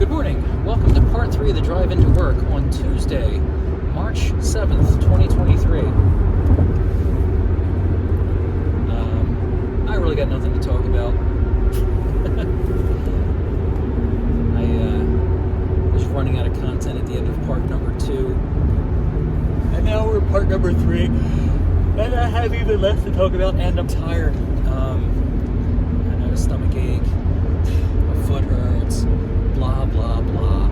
Good morning. Welcome to part 3 of the drive into work on Tuesday, March 7th, 2023. I really got nothing to talk about. I was running out of content at the end of part number 2. And now we're part number 3. And I have even less to talk about, and I'm tired. I have a stomach ache. My foot hurts. Blah, blah, blah.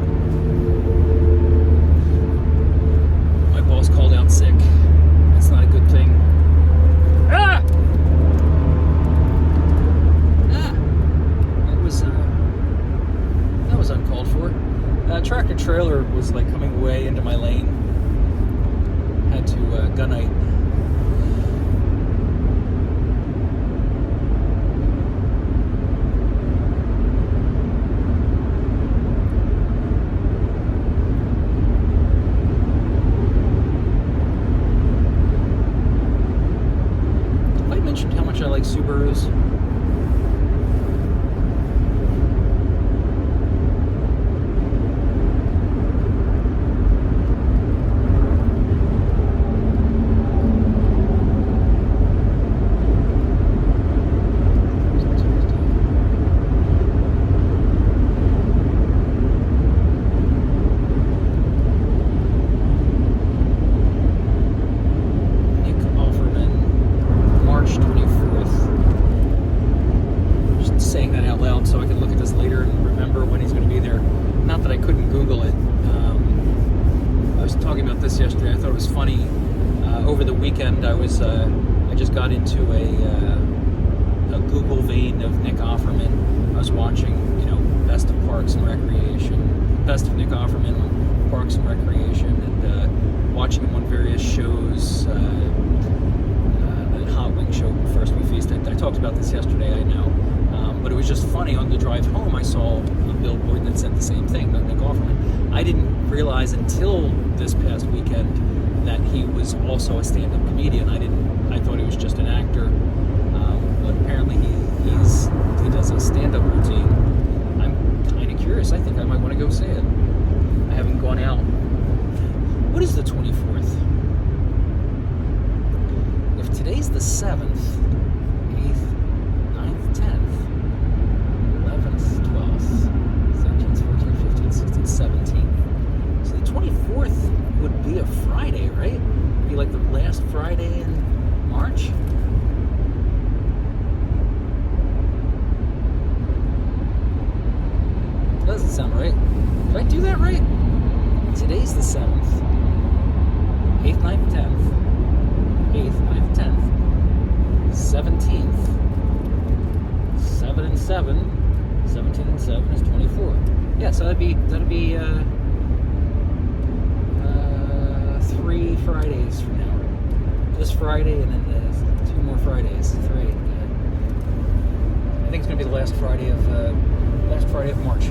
My boss called out sick. That's not a good thing. Ah! That was uncalled for. Tractor trailer was like coming way into my lane. Had to gunite. I like Subarus. So I can look at this later and remember when he's going to be there. Not that I couldn't Google it. I was talking about this yesterday. I thought it was funny. Over the weekend, I just got into a Google vein of Nick Offerman. I was watching, Best of Parks and Recreation, Best of Nick Offerman on Parks and Recreation, and watching him on various shows. The Hot Wing show, First We Feast. I talked about this yesterday, I know. But it was just funny. On the drive home, I saw a billboard that said the same thing, Nick Offerman. I didn't realize until this past weekend that he was also a stand-up comedian. I thought he was just an actor. But apparently he does a stand-up routine. I'm kind of curious. I think I might want to go see it. I haven't gone out. What is the 24th? If today's the 7th, 8th, 9th, 10th, 17th. So the 24th would be a Friday, right? It'd be like the last Friday in March. Doesn't sound right. Did I do that right? Today's the 7th. 8th, 9th, 10th. 8th, 9th, 10th. 17th. 7 and 7. 17 and 7 is 24. Yeah, so that'd be 3 Fridays from now. This Friday and then 2 more Fridays. 3. I think it's gonna be the last Friday of March.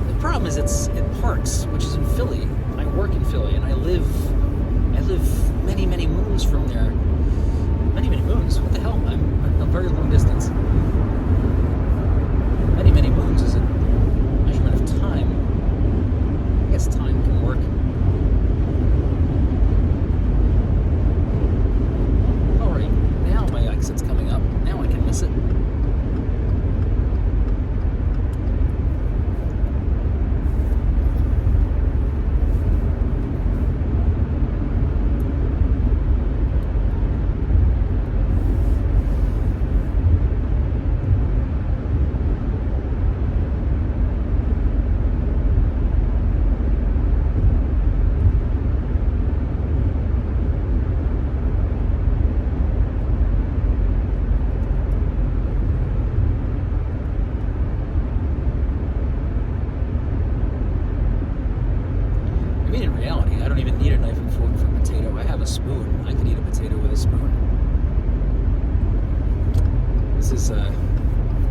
The problem is it's in Parks, which is in Philly. I work in Philly, and I live many, many moons from there. Many, many moons. What the hell? I'm a very long distance. Many, many moons is a measurement of time. I guess time can work. Alright, now my exit's coming up. Now I can miss it. A spoon. I could eat a potato with a spoon. This is a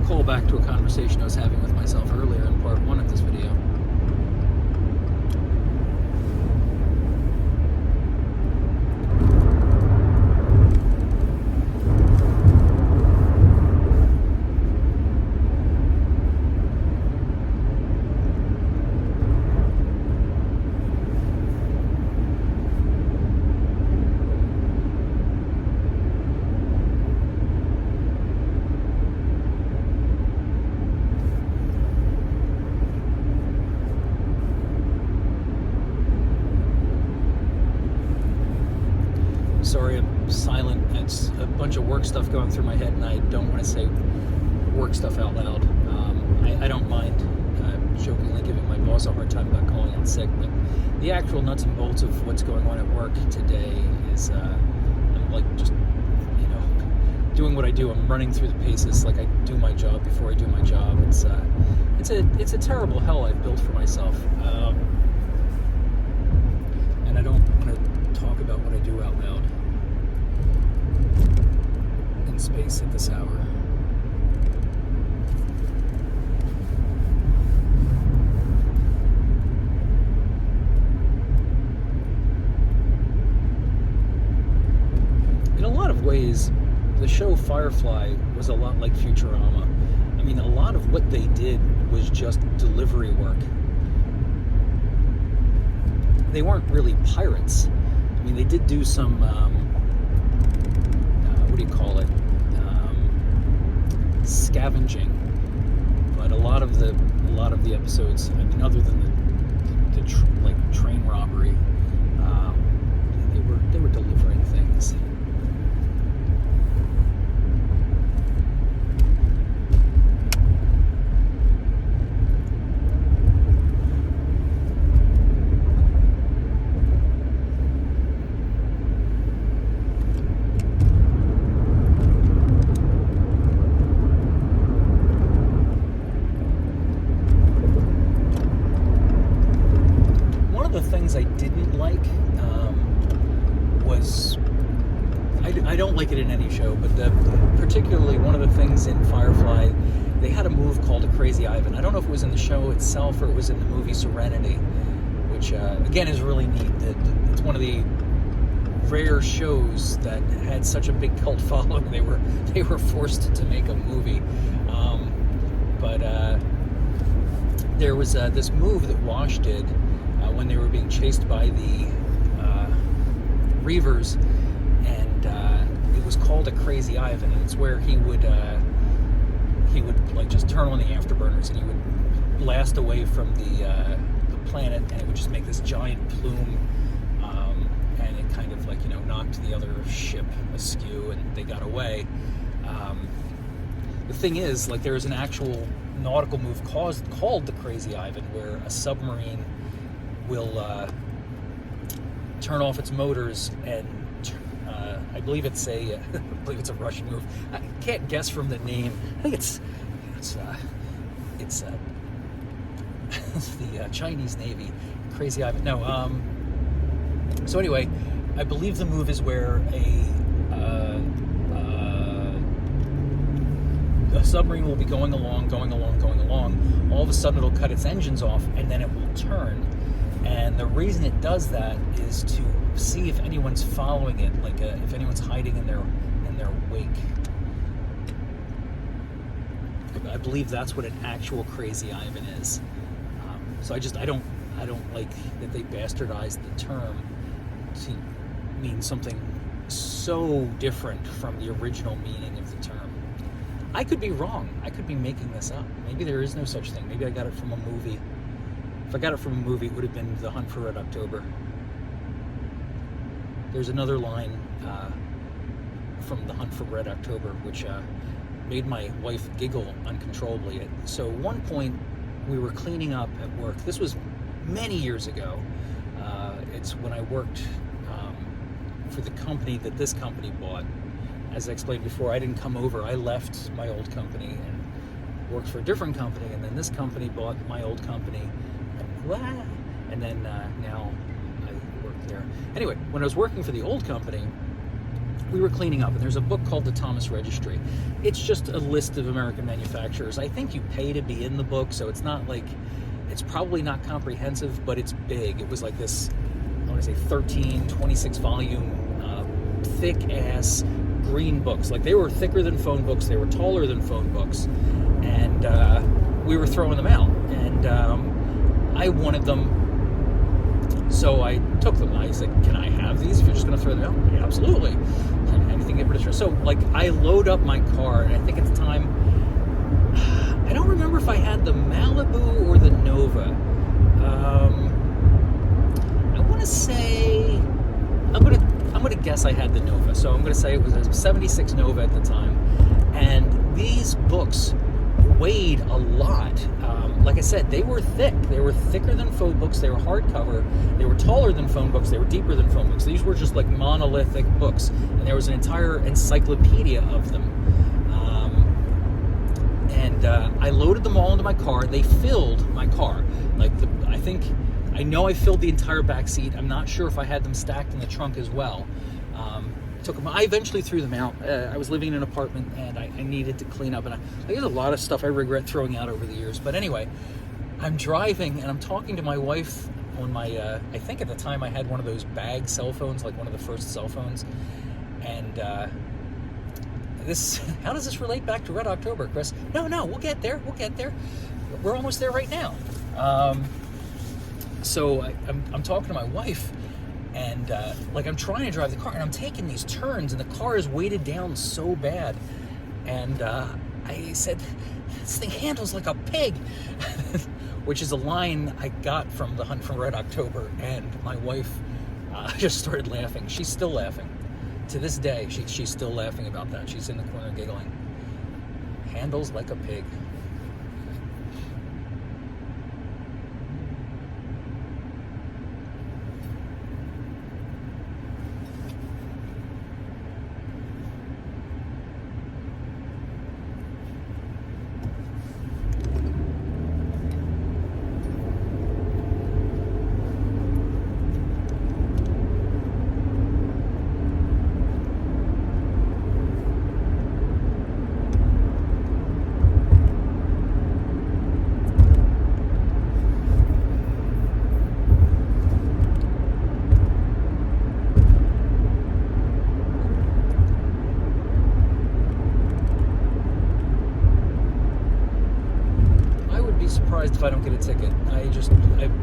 callback to a conversation I was having with myself earlier in part 1 of this video. stuff going through my head and I don't want to say work stuff out loud. I don't mind jokingly giving my boss a hard time about calling in sick, but the actual nuts and bolts of what's going on at work today is I'm like just doing what I do. I'm running through the paces like I do my job before I do my job. It's a terrible hell I've built for myself, and I don't want to talk about what I do out loud in space at this hour. In a lot of ways, the show Firefly was a lot like Futurama. I mean, a lot of what they did was just delivery work. They weren't really pirates. I mean, they did do some, what do you call it? Scavenging. But a lot of the episodes, I mean, other than the train robbery, they were delivering things. I didn't like was I don't like it in any show, but particularly one of the things in Firefly, they had a move called a Crazy Ivan. I don't know if it was in the show itself or it was in the movie Serenity, which again is really neat. It's one of the rare shows that had such a big cult following. They were forced to make a movie, but there was this move that Wash did when they were being chased by the Reavers, and it was called a Crazy Ivan, and it's where he would like just turn on the afterburners and he would blast away from the planet, and it would just make this giant plume, and it kind of knocked the other ship askew, and they got away. The thing is, there is an actual nautical move called the Crazy Ivan, where a submarine will turn off its motors, and I believe it's a Russian move. I can't guess from the name. I think it's the Chinese Navy, Crazy Ivan. No. So anyway, I believe the move is where a submarine will be going along. All of a sudden, it'll cut its engines off, and then it will turn. And the reason it does that is to see if anyone's following it, if anyone's hiding in their wake. I believe that's what an actual Crazy Ivan is. So I don't like that they bastardized the term to mean something so different from the original meaning of the term. I could be wrong. I could be making this up. Maybe there is no such thing. Maybe I got it from a movie. If I got it from a movie, it would have been The Hunt for Red October. There's another line from The Hunt for Red October, which made my wife giggle uncontrollably. So at one point, we were cleaning up at work. This was many years ago. It's when I worked for the company that this company bought. As I explained before, I didn't come over. I left my old company and worked for a different company, and then this company bought my old company. And then now I work there. Anyway, when I was working for the old company, we were cleaning up, and there's a book called the Thomas Registry. It's just a list of American manufacturers. I think you pay to be in the book, so it's not it's probably not comprehensive, but it's big. It was like this, I want to say 13, 26 volume, thick ass green books. They were thicker than phone books, they were taller than phone books, and we were throwing them out, and I wanted them, so I took them. I said, can I have these if you're just going to throw them out? Yeah, absolutely. Anything get rid of. So, I load up my car, and I think at the time, I don't remember if I had the Malibu or the Nova. I want to say, I'm gonna guess I had the Nova. So I'm going to say it was a 76 Nova at the time. And these books weighed a lot. Like I said, they were thick. They were thicker than phone books. They were hardcover. They were taller than phone books. They were deeper than phone books. These were just like monolithic books. And there was an entire encyclopedia of them. I loaded them all into my car. They filled my car. I know I filled the entire back seat. I'm not sure if I had them stacked in the trunk as well. I eventually threw them out. I was living in an apartment and I needed to clean up. And there's a lot of stuff I regret throwing out over the years. But anyway, I'm driving and I'm talking to my wife on my, I think at the time I had one of those bag cell phones, like one of the first cell phones. And how does this relate back to Red October, Chris? No, we'll get there. We're almost there right now. So I'm talking to my wife, and I'm trying to drive the car, and I'm taking these turns, and the car is weighted down so bad. And I said, "This thing handles like a pig," which is a line I got from The Hunt for Red October. And my wife just started laughing. She's still laughing. To this day, she's still laughing about that. She's in the corner giggling. Handles like a pig. Surprised if I don't get a ticket. I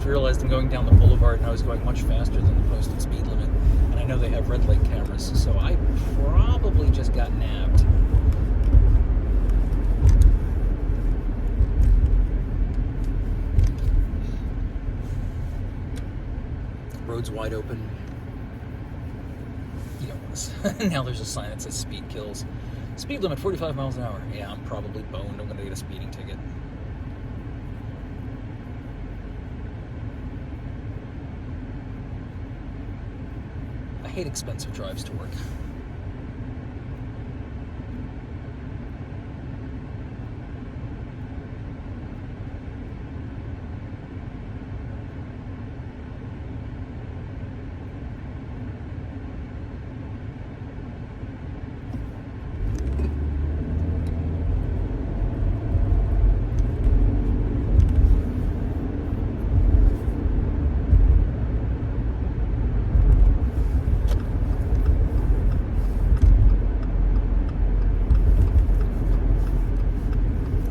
realized I'm going down the boulevard and I was going much faster than the posted speed limit. And I know they have red light cameras, so I probably just got nabbed. Road's wide open. Now there's a sign that says speed kills. Speed limit 45 miles an hour. Yeah, I'm probably boned. I'm going to get a speeding ticket. I hate expensive drives to work.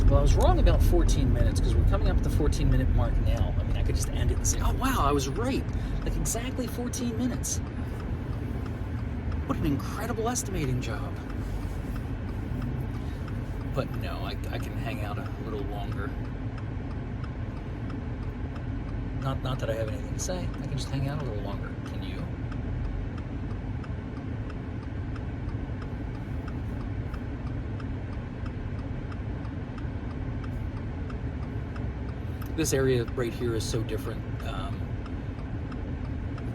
I was wrong about 14 minutes because we're coming up at the 14-minute mark now. I mean, I could just end it and say, oh, wow, I was right. Like exactly 14 minutes. What an incredible estimating job. But no, I can hang out a little longer. Not that I have anything to say. I can just hang out a little longer. Can you? This area right here is so different.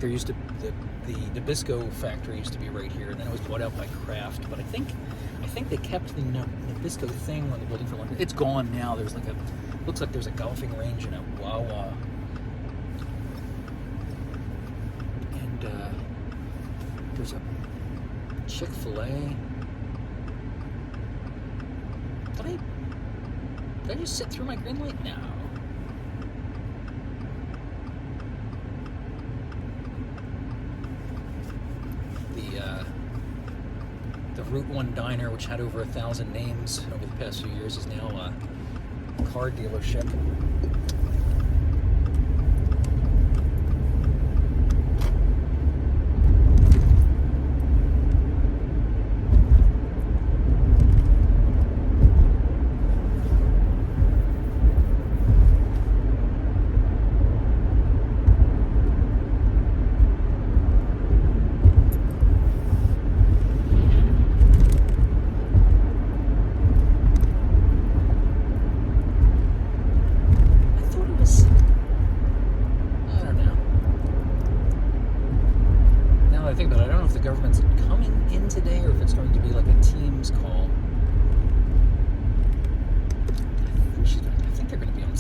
There used to the Nabisco factory used to be right here, and then it was bought out by Kraft. But I think they kept the Nabisco thing on the building for longer. It's gone now. There's looks like there's a golfing range and a Wawa, and there's a Chick-fil-A. Did I just sit through my green light? No. The Route 1 diner, which had over 1,000 names over the past few years, is now a car dealership.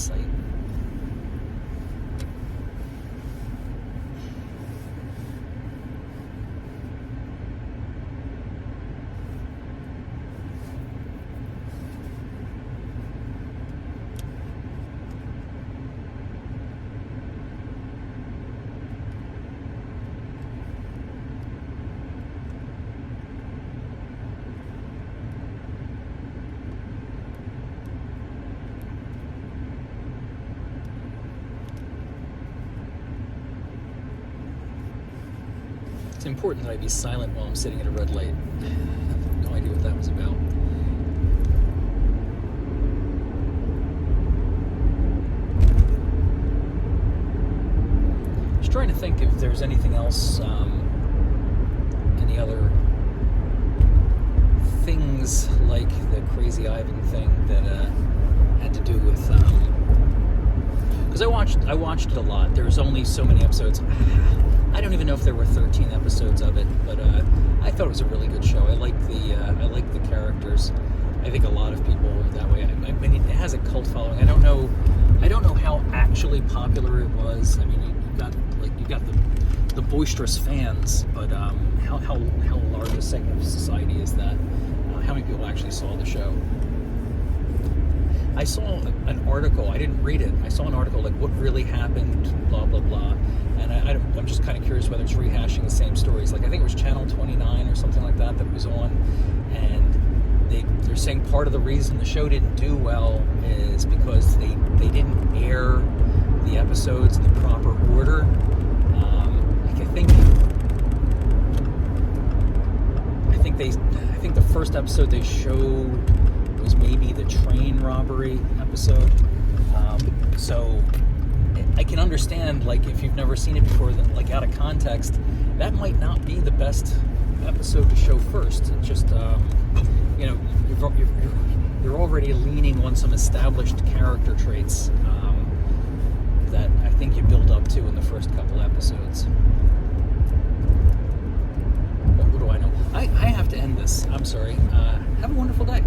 sight. It's important that I be silent while I'm sitting at a red light. I have no idea what that was about. Just trying to think if there's anything else, any other things like the Crazy Ivan thing that had to do with. Because I watched it a lot. There was only so many episodes. I don't even know if there were 13 episodes of it, but I thought it was a really good show. I like the characters. I think a lot of people are that way. I mean, it has a cult following. I don't know how actually popular it was. I mean, you got the boisterous fans, but how large a segment of society is that? How many people actually saw the show? I saw an article. I didn't read it. I saw an article like what really happened, blah blah blah, and I'm just kind of curious whether it's rehashing the same stories. Like I think it was Channel 29 or something like that it was on, and they're saying part of the reason the show didn't do well is because they didn't air the episodes in the proper order. I think the first episode they showed was maybe the train robbery episode. So I can understand, like, if you've never seen it before, that, like, out of context, that might not be the best episode to show first. It's just, you're already leaning on some established character traits that I think you build up to in the first couple episodes. What do I know? I have to end this. I'm sorry. Have a wonderful day.